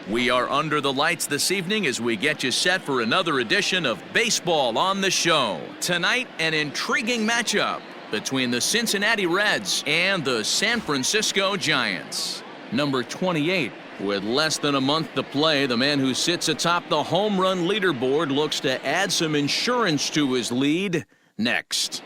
We are under the lights this evening as we get you set for another edition of Baseball on the Show. Tonight, an intriguing matchup between the Cincinnati Reds and the San Francisco Giants. Number 28, with less than a month to play, the man who sits atop the home run leaderboard looks to add some insurance to his lead next.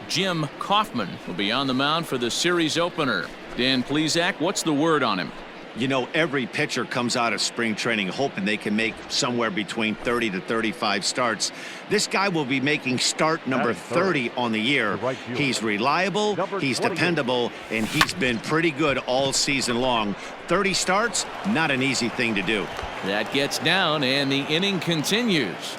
Jim Kaufman will be on the mound for the series opener. Dan Plesac, what's the word on him? You know, every pitcher comes out of spring training hoping they can make somewhere between 30 to 35 starts. This guy will be making start number 30 on the year. He's reliable, he's dependable, and he's been pretty good all season long. 30 starts, not an easy thing to do. That gets down, and the inning continues.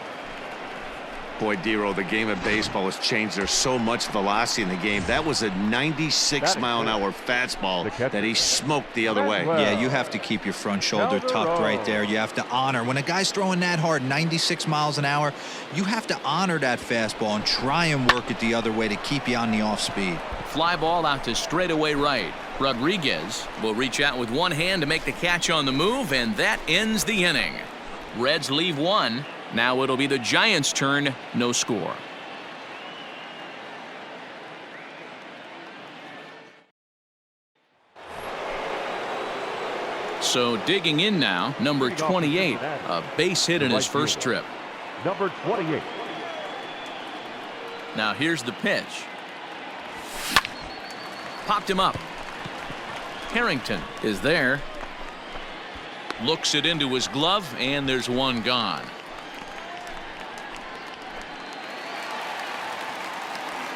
Boy, Dero, the game of baseball has changed. There's so much velocity in the game. That was a 96-mile-an-hour fastball that he smoked the other way. Yeah, you have to keep your front shoulder tucked right there. You have to honor. When a guy's throwing that hard, 96 miles an hour, you have to honor that fastball and try and work it the other way to keep you on the off speed. Fly ball out to straightaway right. Rodriguez will reach out with one hand to make the catch on the move, and that ends the inning. Reds leave one. Now it'll be the Giants' turn. No score. So digging in now, number 28, a base hit in his first trip. Number 28. Now here's the pitch. Popped him up. Harrington is there. Looks it into his glove, and there's one gone.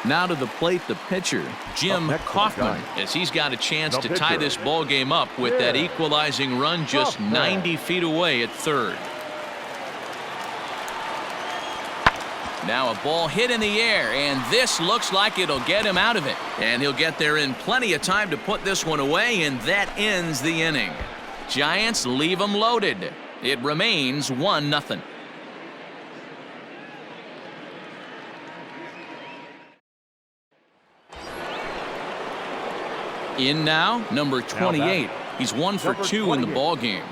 Now to the plate, the pitcher, Jim Kaufman, as he's got a chance to tie this ball game up with that equalizing run just 90 feet away at third. Now a ball hit in the air, and this looks like it'll get him out of it. And he'll get there in plenty of time to put this one away, and that ends the inning. Giants leave them loaded. It remains 1-0. In now, number 28. He's 1 for 2 in the ball game.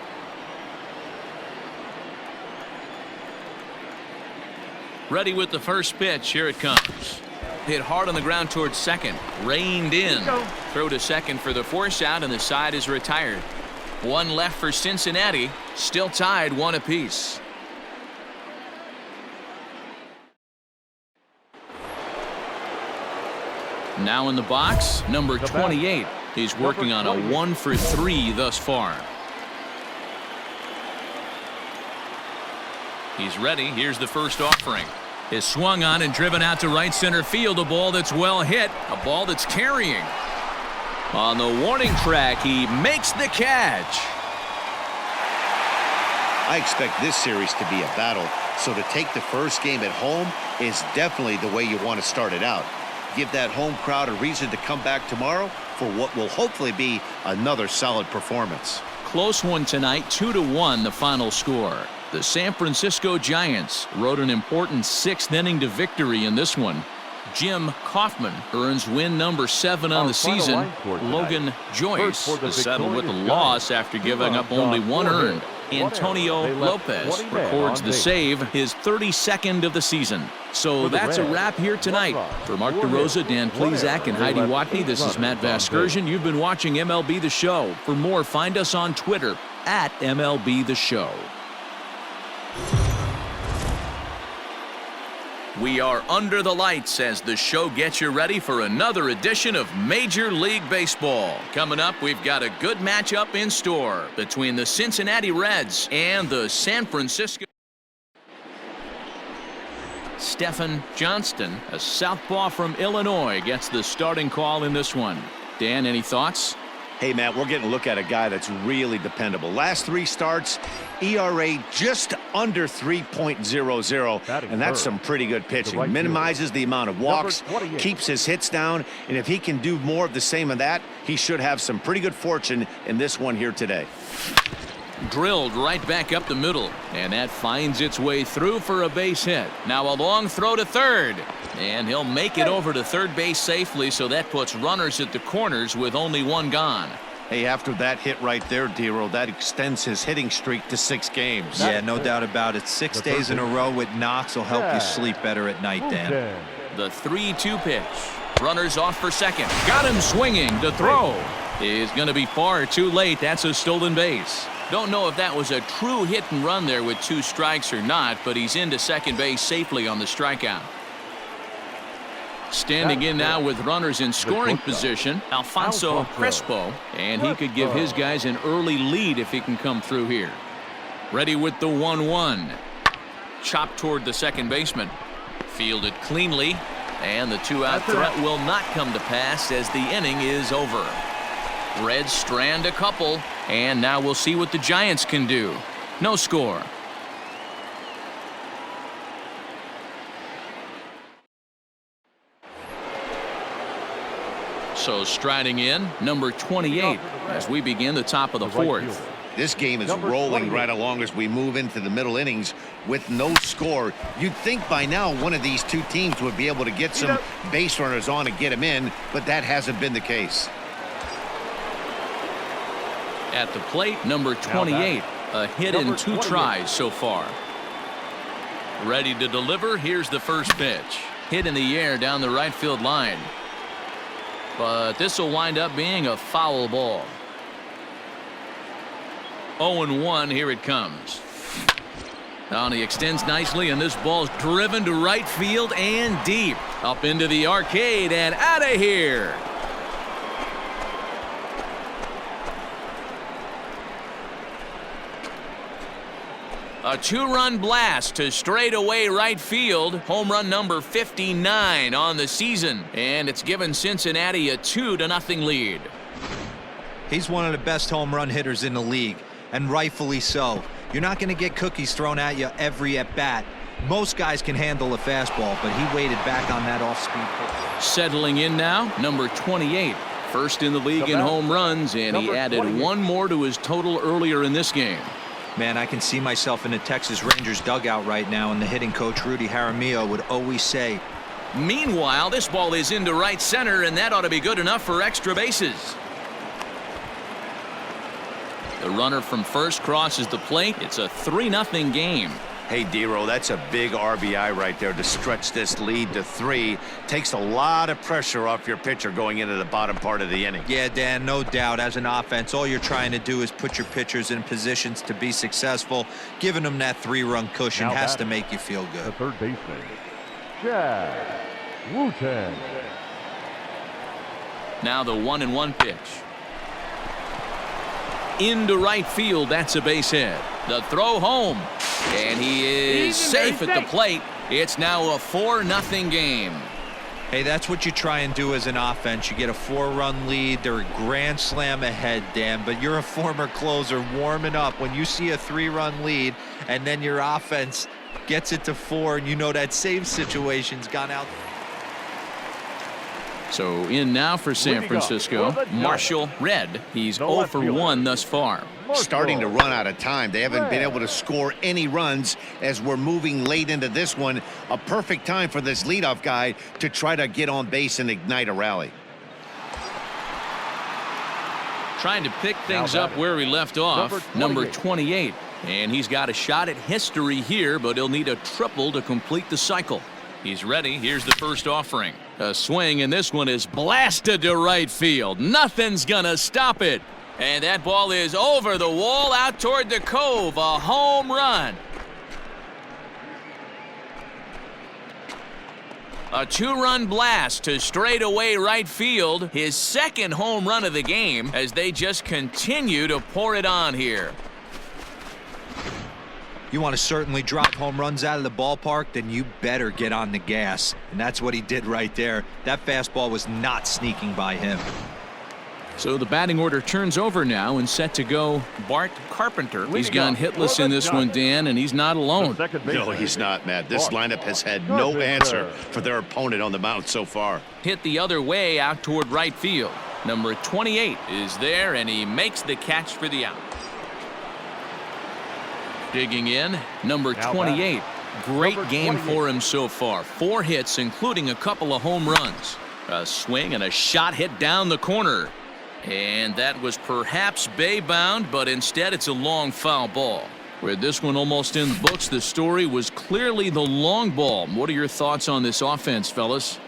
Ready with the first pitch. Here it comes. Hit hard on the ground towards second. Reined in. Throw to second for the force out, and the side is retired. One left for Cincinnati. Still tied 1 apiece. Now in the box, number 28. He's working on a 1 for 3 thus far. He's ready. Here's the first offering. Is swung on and driven out to right center field. A ball that's well hit. A ball that's carrying. On the warning track, he makes the catch. I expect this series to be a battle, so to take the first game at home is definitely the way you want to start it out. Give that home crowd a reason to come back tomorrow for what will hopefully be another solid performance. Close one tonight, 2-1 the final score. The San Francisco Giants rode an important 6th inning to victory in this one. Jim Kaufman earns win number 7 on the season. Logan Joyce is settled with a loss after giving up only 1 earned. Antonio Lopez records the save, his 32nd of the season. So that's a wrap here tonight. For Mark DeRosa, Dan Plesac, and Heidi Watney, this is Matt Vasgersian. You've been watching MLB The Show. For more, find us on Twitter at MLB The Show. We are under the lights as the show gets you ready for another edition of Major League Baseball. Coming up, we've got a good matchup in store between the Cincinnati Reds and the San Francisco. Stephen Johnston, a southpaw from Illinois, gets the starting call in this one. Dan, any thoughts? Hey, Matt, we're getting a look at a guy that's really dependable. Last 3 starts, ERA just under 3.00, and that's some pretty good pitching. Minimizes the amount of walks, keeps his hits down, and if he can do more of the same of that, he should have some pretty good fortune in this one here today. Drilled right back up the middle, and that finds its way through for a base hit. Now a long throw to third, and he'll make it over to third base safely, so that puts runners at the corners with only 1 gone. Hey, after that hit right there, Dero, that extends his hitting streak to 6 games. Yeah, no doubt about it. 6 days in a row with knocks will help you sleep better at night, Dan. The 3-2 pitch. Runners off for second. Got him swinging. The throw is going to be far too late. That's a stolen base. Don't know if that was a true hit and run there with 2 strikes or not, but he's into second base safely on the strikeout. Standing in now with runners in scoring position, Alfonso Crespo, and he could give his guys an early lead if he can come through here. Ready with the 1-1. Chopped toward the second baseman. Fielded cleanly, and the 2-out threat will not come to pass as the inning is over. Reds strand a couple, and now we'll see what the Giants can do. No score. So striding in, number 28, as we begin the top of the 4th. This game is rolling right along as we move into the middle innings with no score. You'd think by now one of these 2 teams would be able to get some base runners on and get them in, but that hasn't been the case. At the plate, number 28, a hit in 2 tries so far. Ready to deliver. Here's the first pitch. Hit in the air down the right field line. But this will wind up being a foul ball. 0-1, here it comes. Now he extends nicely, and this ball's driven to right field and deep. Up into the arcade and out of here. A 2-run blast to straightaway right field. Home run number 59 on the season. And it's given Cincinnati a 2-0 lead. He's one of the best home run hitters in the league, and rightfully so. You're not going to get cookies thrown at you every at-bat. Most guys can handle a fastball, but he waited back on that off-speed pitch. Settling in now, number 28. First in the league in home runs, and he added 1 more to his total earlier in this game. Man, I can see myself in the Texas Rangers dugout right now, and the hitting coach Rudy Jaramillo would always say, meanwhile, this ball is into right center, and that ought to be good enough for extra bases. The runner from first crosses the plate. It's a 3-0 game. Hey, Dero, that's a big RBI right there to stretch this lead to 3. Takes a lot of pressure off your pitcher going into the bottom part of the inning. Yeah, Dan, no doubt. As an offense, all you're trying to do is put your pitchers in positions to be successful. Giving them that 3-run cushion has to make you feel good. The third baseman, Chad Wooten. Now the 1-1 pitch. Into right field. That's a base hit. The throw home. And he is safe at the plate. It's now a 4-0 game. Hey, that's what you try and do as an offense. You get a 4-run lead. They're a grand slam ahead, Dan, but you're a former closer warming up. When you see a 3-run lead and then your offense gets it to 4, and you know that save situation's gone out. So in now for San Francisco, Marshall Red. He's 0 for 1 thus far. Starting to run out of time. They haven't been able to score any runs as we're moving late into this one. A perfect time for this leadoff guy to try to get on base and ignite a rally. Trying to pick things up where he left off, number 28. And he's got a shot at history here, but he'll need a triple to complete the cycle. He's ready. Here's the first offering. A swing, and this one is blasted to right field. Nothing's gonna stop it. And that ball is over the wall out toward the cove. A home run. A 2-run blast to straightaway right field. His second home run of the game as they just continue to pour it on here. You want to certainly drop home runs out of the ballpark, then you better get on the gas. And that's what he did right there. That fastball was not sneaking by him. So the batting order turns over now and set to go Bart Carpenter. He's gone hitless in this one, Dan, and he's not alone. No, he's not, Matt. This lineup has had no answer for their opponent on the mound so far. Hit the other way out toward right field. Number 28 is there, and he makes the catch for the out. Digging in, number 28. Great game for him so far. 4 hits, including a couple of home runs. A swing and a shot hit down the corner. And that was perhaps bay-bound, but instead it's a long foul ball. With this one almost in the books, the story was clearly the long ball. What are your thoughts on this offense, fellas?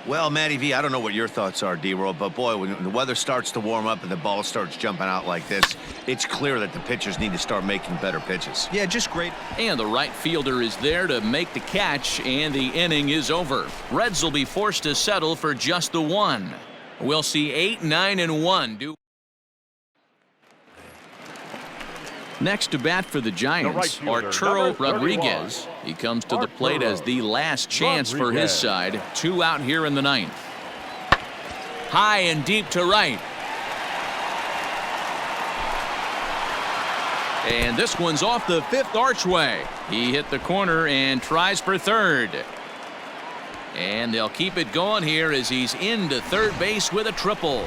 Well, Matty V, I don't know what your thoughts are, D-Roll, but boy, when the weather starts to warm up and the ball starts jumping out like this, it's clear that the pitchers need to start making better pitches. Yeah, just great. And the right fielder is there to make the catch, and the inning is over. Reds will be forced to settle for just the one. We'll see 8, 9, and 1. Next to bat for the Giants, Arturo Rodriguez. He comes to the plate as the last chance for his side. 2 out here in the ninth. High and deep to right. And this one's off the 5th archway. He hit the corner and tries for third. And they'll keep it going here as he's into third base with a triple.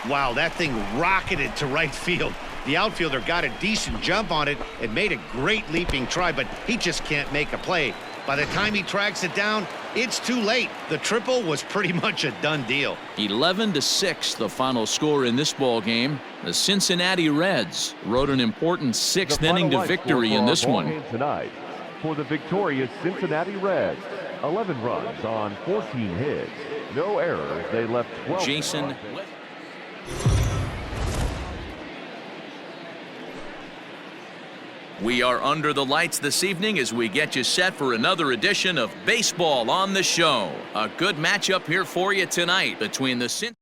Wow, that thing rocketed to right field. The outfielder got a decent jump on it and made a great leaping try, but he just can't make a play. By the time he tracks it down, it's too late. The triple was pretty much a done deal. 11-6, the final score in this ball game. The Cincinnati Reds rode an important 6th inning to victory in this one. Tonight, for the victorious Cincinnati Reds, 11 runs on 14 hits, no errors. They left 12. Jason. We are under the lights this evening as we get you set for another edition of Baseball on the Show. A good matchup here for you tonight between the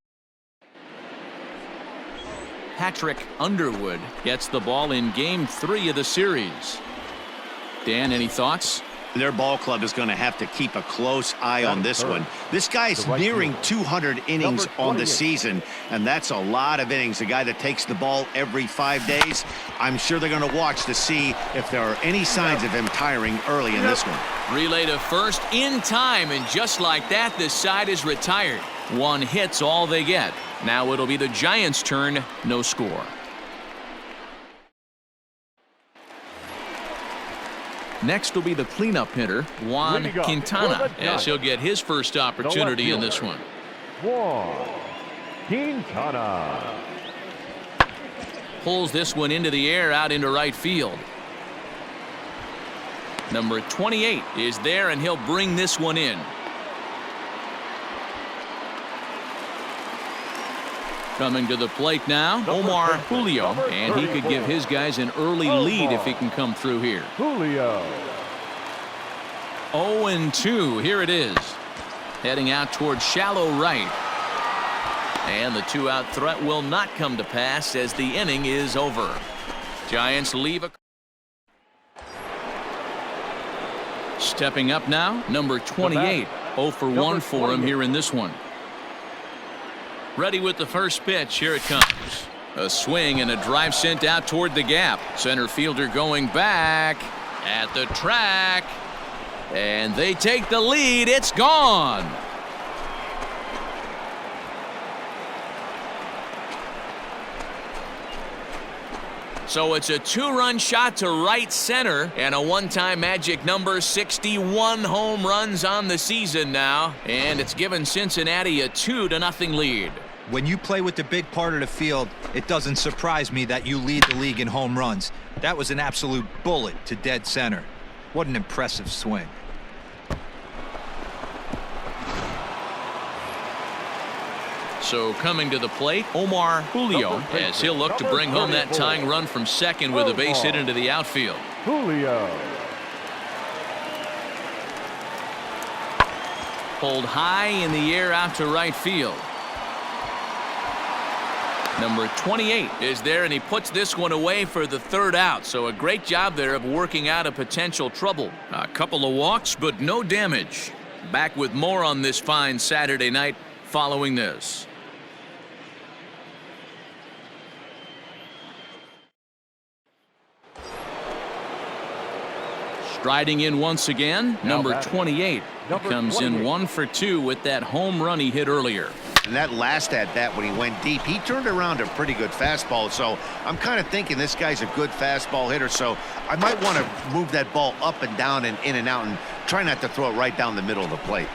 Patrick Underwood gets the ball in Game 3 of the series. Dan, any thoughts? Their ball club is going to have to keep a close eye on this one. This guy is nearing 200 innings on the season, and that's a lot of innings. A guy that takes the ball every 5 days. I'm sure they're going to watch to see if there are any signs of him tiring early in this one. Relay to first in time, and just like that, this side is retired. 1 hit's all they get. Now it'll be the Giants' turn, no score. Next will be the cleanup hitter, Juan Quintana, as he'll get his first opportunity in this one. Juan Quintana pulls this one into the air out into right field. Number 28 is there, and he'll bring this one in. Coming to the plate now, Omar Julio, and he could give his guys an early lead if he can come through here. Julio. 0-2, here it is. Heading out towards shallow right. And the 2-out threat will not come to pass as the inning is over. Giants leave a... Stepping up now, number 28. 0 for 1 for him here in this one. Ready with the first pitch. Here it comes. A swing and a drive sent out toward the gap. Center fielder going back at the track. And they take the lead. It's gone. So it's a 2-run shot to right center and a one-time magic number. 61 home runs on the season now, and it's given Cincinnati a 2-0 lead. When you play with the big part of the field, it doesn't surprise me that you lead the league in home runs. That was an absolute bullet to dead center. What an impressive swing. So coming to the plate, Omar Julio, as he'll look to bring home that tying run from second with a base hit into the outfield. Julio. Pulled high in the air out to right field. Number 28 is there, and he puts this one away for the 3rd out. So a great job there of working out a potential trouble. A couple of walks, but no damage. Back with more on this fine Saturday night following this. Striding in once again, number 28. He comes in 1 for 2 with that home run he hit earlier. And that last at bat when he went deep, he turned around a pretty good fastball. So I'm kind of thinking this guy's a good fastball hitter. So I might want to move that ball up and down and in and out and try not to throw it right down the middle of the plate.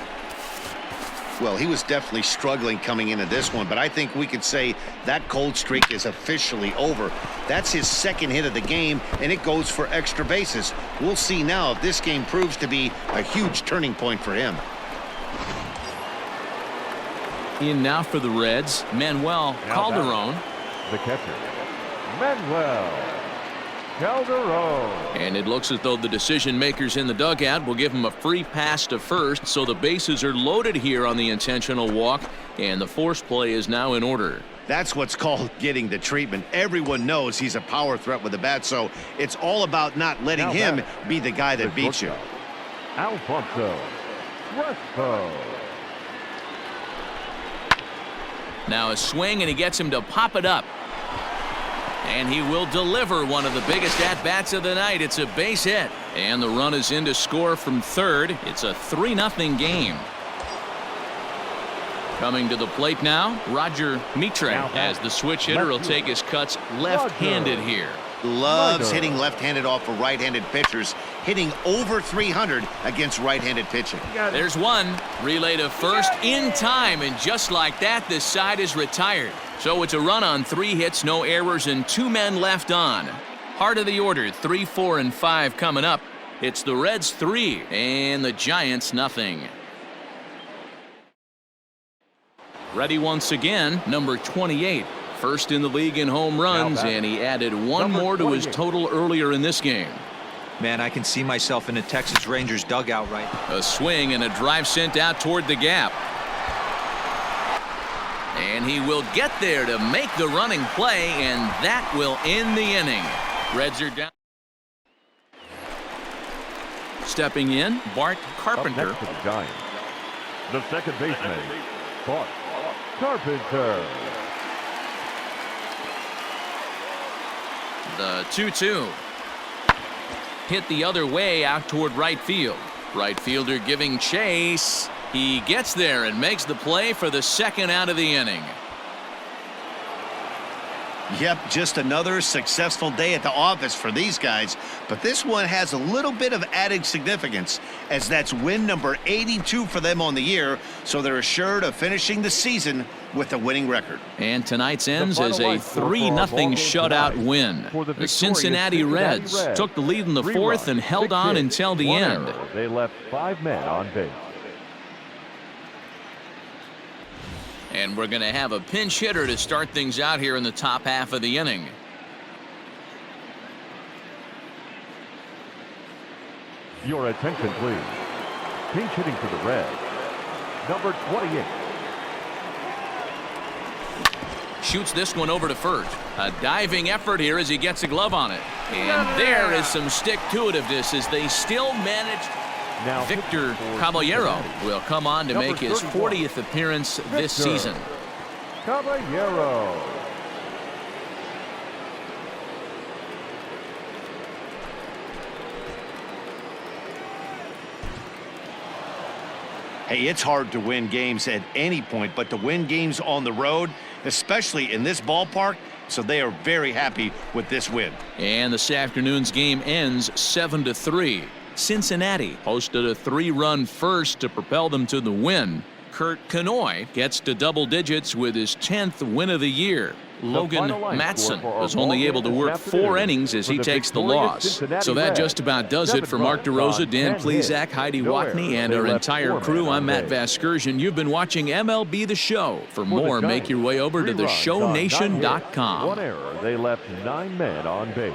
Well, he was definitely struggling coming into this one, but I think we could say that cold streak is officially over. That's his second hit of the game, and it goes for extra bases. We'll see now if this game proves to be a huge turning point for him. In now for the Reds, Manuel Calderon. The catcher, Manuel Calderon. And it looks as though the decision makers in the dugout will give him a free pass to first, so the bases are loaded here on the intentional walk, and the force play is now in order. That's what's called getting the treatment. Everyone knows he's a power threat with the bat, so it's all about not letting him be the guy that beats you. Alfonso Crespo. Now a swing, and he gets him to pop it up. And he will deliver one of the biggest at-bats of the night. It's a base hit. And the run is in to score from third. It's a 3-0 game. Coming to the plate now, Roger Mitre, as the switch hitter will take his cuts left-handed here. Loves hitting left-handed off of right-handed pitchers, hitting over 300 against right-handed pitching. There's one. Relay to first in time, and just like that, this side is retired. So it's a run on 3 hits, no errors, and 2 men left on. Heart of the order, 3, 4, and 5 coming up. It's the Reds 3 and the Giants nothing. Ready once again, number 28. First in the league in home runs, and he added one more to his total earlier in this game. Man, I can see myself in a Texas Rangers dugout right now. A swing and a drive sent out toward the gap. And he will get there to make the running play, and that will end the inning. Reds are down. Stepping in, Bart Carpenter. Up next to the Giants, the second baseman, Bart Carpenter. The 2-2. Hit the other way out toward right field. Right fielder giving chase. He gets there and makes the play for the second out of the inning. Yep, just another successful day at the office for these guys. But this one has a little bit of added significance, as that's win number 82 for them on the year. So they're assured of finishing the season with a winning record. And tonight's ends as a 3-0 shutout win. The Cincinnati Reds took the lead in the fourth and held on until the end. They left 5 men on base. And we're going to have a pinch hitter to start things out here in the top half of the inning. Your attention, please. Pinch hitting for the Reds, number 28. Shoots this one over to first. A diving effort here as he gets a glove on it. And there is some stick-to-itiveness as they still manage. Now Victor Caballero will come on to make his 40th appearance this season. Caballero. Hey, it's hard to win games at any point, but to win games on the road, especially in this ballpark, so they are very happy with this win. And this afternoon's game ends 7-3. Cincinnati posted a 3-run first to propel them to the win. Kurt Canoy gets to double digits with his 10th win of the year. Logan Matson was only able to work 4 innings as he takes the loss. So that just about does it for Mark DeRosa, Dan Plesac, Heidi Watney, and our entire crew. I'm Matt Vasgersian. You've been watching MLB The Show. For more, make your way over to theshownation.com. 1 error. They left 9 men on base.